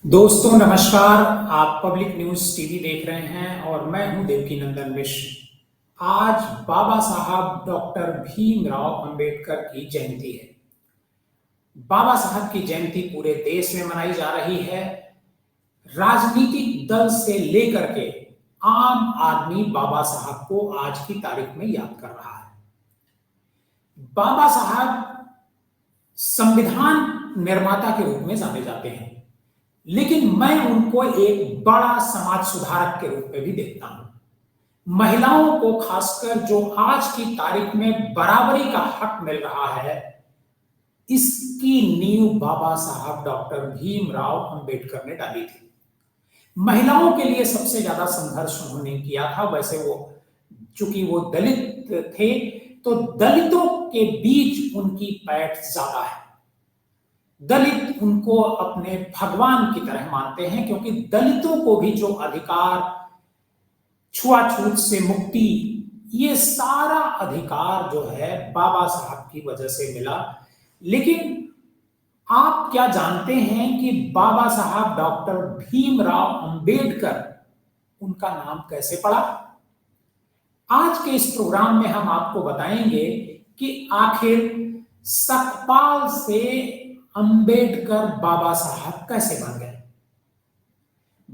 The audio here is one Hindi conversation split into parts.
दोस्तों नमस्कार। आप पब्लिक न्यूज टीवी देख रहे हैं और मैं हूं देवकीनंदन मिश्र। आज बाबा साहब डॉक्टर भीमराव अंबेडकर की जयंती है। बाबा साहब की जयंती पूरे देश में मनाई जा रही है। राजनीतिक दल से लेकर के आम आदमी बाबा साहब को आज की तारीख में याद कर रहा है। बाबा साहब संविधान निर्माता के रूप में जाने जाते हैं, लेकिन मैं उनको एक बड़ा समाज सुधारक के रूप में भी देखता हूं। महिलाओं को खासकर जो आज की तारीख में बराबरी का हक मिल रहा है, इसकी नींव बाबा साहब डॉक्टर भीमराव अंबेडकर ने डाली थी। महिलाओं के लिए सबसे ज्यादा संघर्ष उन्होंने किया था। वैसे वो चूंकि वो दलित थे, तो दलितों के बीच उनकी पैठ ज्यादा है। दलित उनको अपने भगवान की तरह मानते हैं, क्योंकि दलितों को भी जो अधिकार, छुआछूत से मुक्ति, ये सारा अधिकार जो है बाबा साहब की वजह से मिला। लेकिन आप क्या जानते हैं कि बाबा साहब डॉक्टर भीमराव अंबेडकर, उनका नाम कैसे पड़ा? आज के इस प्रोग्राम में हम आपको बताएंगे कि आखिर सतपाल से अंबेडकर बाबा साहब कैसे बन गए।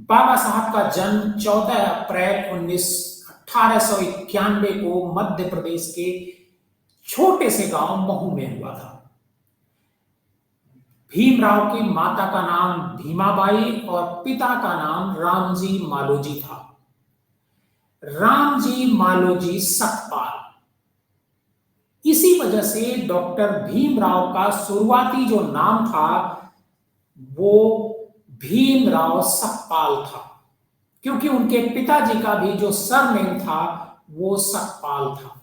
बाबा साहब का जन्म 14 अप्रैल 1891 को मध्य प्रदेश के छोटे से गांव महू में हुआ था। भीमराव की माता का नाम भीमाबाई और पिता का नाम रामजी मालोजी था। रामजी मालोजी सतपाल। इसी वजह से डॉक्टर भीमराव का शुरुआती जो नाम था वो भीमराव सतपाल था, क्योंकि उनके पिताजी का भी जो सरनेम था वो सतपाल था।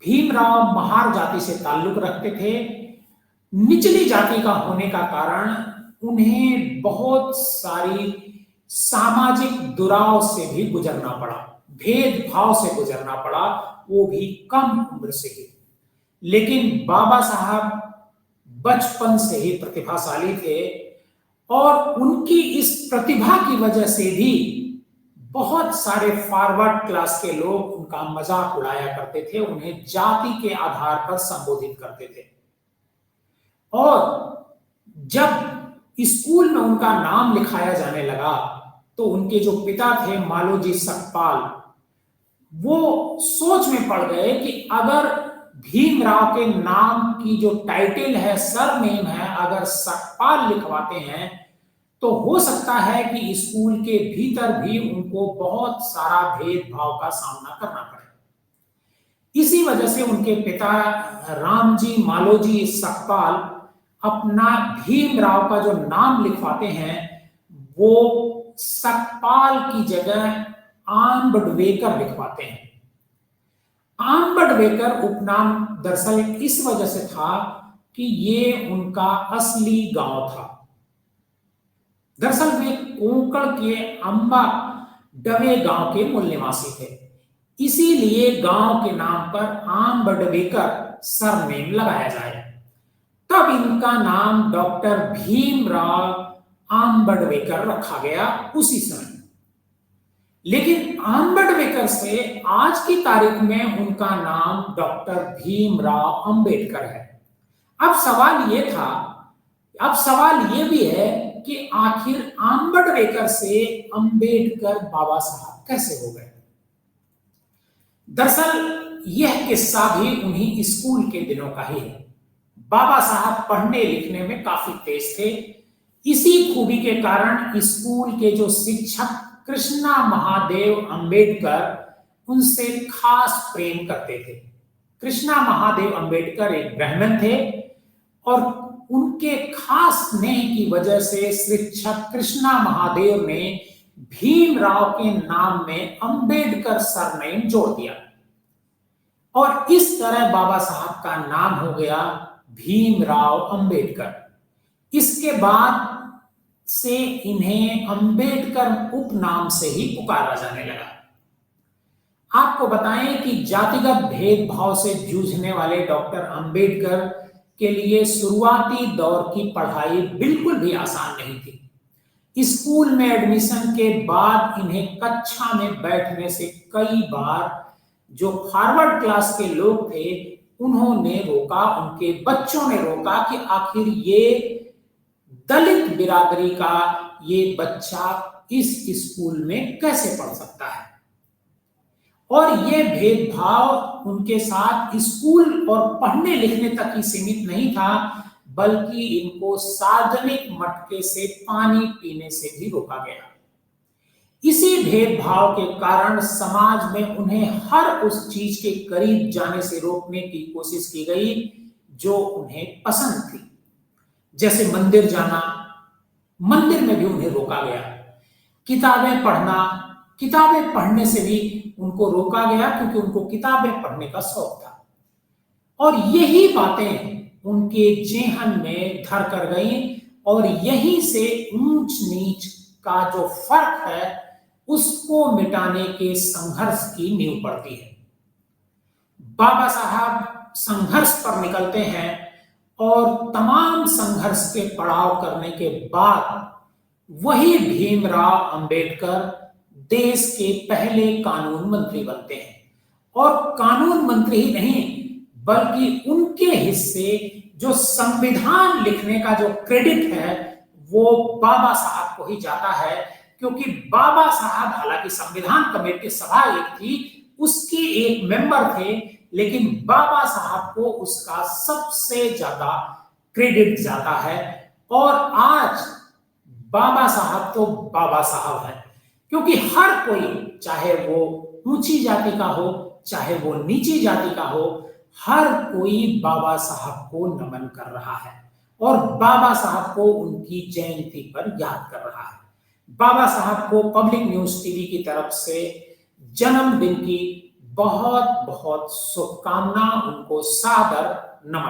भीमराव महार जाति से ताल्लुक रखते थे। निचली जाति का होने का कारण उन्हें बहुत सारी सामाजिक दुराव से भी गुजरना पड़ा, भेदभाव से गुजरना पड़ा, वो भी कम उम्र से ही। लेकिन बाबा साहब बचपन से ही प्रतिभाशाली थे और उनकी इस प्रतिभा की वजह से भी बहुत सारे फॉरवर्ड क्लास के लोग उनका मजाक उड़ाया करते थे, उन्हें जाति के आधार पर संबोधित करते थे। और जब स्कूल में उनका नाम लिखाया जाने लगा तो उनके जो पिता थे मालोजी सतपाल, वो सोच में पड़ गए कि अगर भीमराव के नाम की जो टाइटल है, सरनेम है, अगर सतपाल लिखवाते हैं तो हो सकता है कि स्कूल के भीतर भी उनको बहुत सारा भेदभाव का सामना करना पड़े। इसी वजह से उनके पिता रामजी मालोजी सतपाल अपना भीमराव का जो नाम लिखवाते हैं वो सतपाल की जगह आम्बेडकर लिखवाते हैं। आम्बेडकर उपनाम दरअसल इस वजह से था कि ये उनका असली गांव था। दरअसल वे कोंकण के अंबा डवे गांव के मूल निवासी थे, इसीलिए गांव के नाम पर आम्बेडकर सरनेम लगाया जाए। तब इनका नाम डॉक्टर भीमराव आम्बेडकर रखा गया उसी समय। लेकिन आम्बेडकर से आज की तारीख में उनका नाम डॉक्टर भीमराव अंबेडकर है। अब सवाल ये भी है कि आखिर आम्बेडकर से अंबेडकर बाबा साहब कैसे हो गए। दरअसल यह किस्सा भी उन्हीं स्कूल के दिनों का ही है। बाबा साहब पढ़ने लिखने में काफी तेज थे। इसी खूबी के कारण स्कूल के जो शिक्षक कृष्णा महादेव अंबेडकर उनसे खास प्रेम करते थे। कृष्णा महादेव अंबेडकर एक ब्राह्मण थे और उनके खास स्नेह की वजह से शिक्षक कृष्णा महादेव ने भीमराव के नाम में अंबेडकर सरनेम जोड़ दिया और इस तरह बाबा साहब का नाम हो गया भीमराव अंबेडकर। इसके बाद से इन्हें अंबेडकर उपनाम से ही पुकारा जाने लगा। आपको बताएं कि जातिगत भेदभाव से जूझने वाले डॉक्टर अंबेडकर के लिए शुरुआती दौर की पढ़ाई बिल्कुल भी आसान नहीं थी। स्कूल में एडमिशन के बाद इन्हें कक्षा में बैठने से कई बार जो फॉरवर्ड क्लास के लोग थे उन्होंने रोका, उनके बच्चों ने रोका कि आखिर ये दलित बिरादरी का ये बच्चा इस स्कूल में कैसे पढ़ सकता है। और ये भेदभाव उनके साथ स्कूल और पढ़ने लिखने तक ही सीमित नहीं था, बल्कि इनको सार्वजनिक मटके से पानी पीने से भी रोका गया। इसी भेदभाव के कारण समाज में उन्हें हर उस चीज के करीब जाने से रोकने की कोशिश की गई जो उन्हें पसंद थी, जैसे मंदिर जाना। मंदिर में भी उन्हें रोका गया। किताबें पढ़ना, किताबें पढ़ने से भी उनको रोका गया क्योंकि उनको किताबें पढ़ने का शौक था। और यही बातें उनके जेहन में धर कर गई और यहीं से ऊंच नीच का जो फर्क है उसको मिटाने के संघर्ष की नींव पड़ती है। बाबा साहब संघर्ष पर निकलते हैं और तमाम संघर्ष के पड़ाव करने के बाद वही भीमराव अंबेडकर देश के पहले कानून मंत्री बनते हैं। और कानून मंत्री ही नहीं बल्कि उनके हिस्से जो संविधान लिखने का जो क्रेडिट है वो बाबा साहब को ही जाता है, क्योंकि बाबा साहब हालांकि संविधान कमेटी सभा एक थी, उसके एक मेंबर थे, लेकिन बाबा साहब को उसका सबसे ज्यादा क्रेडिट जाता है। और आज बाबा साहब तो बाबा साहब है, क्योंकि हर कोई, चाहे वो ऊंची जाति का हो चाहे वो नीची जाति का हो, हर कोई बाबा साहब को नमन कर रहा है और बाबा साहब को उनकी जयंती पर याद कर रहा है। बाबा साहब को पब्लिक न्यूज टीवी की तरफ से जन्मदिन की बहुत बहुत शुभकामना, उनको सादर नमन।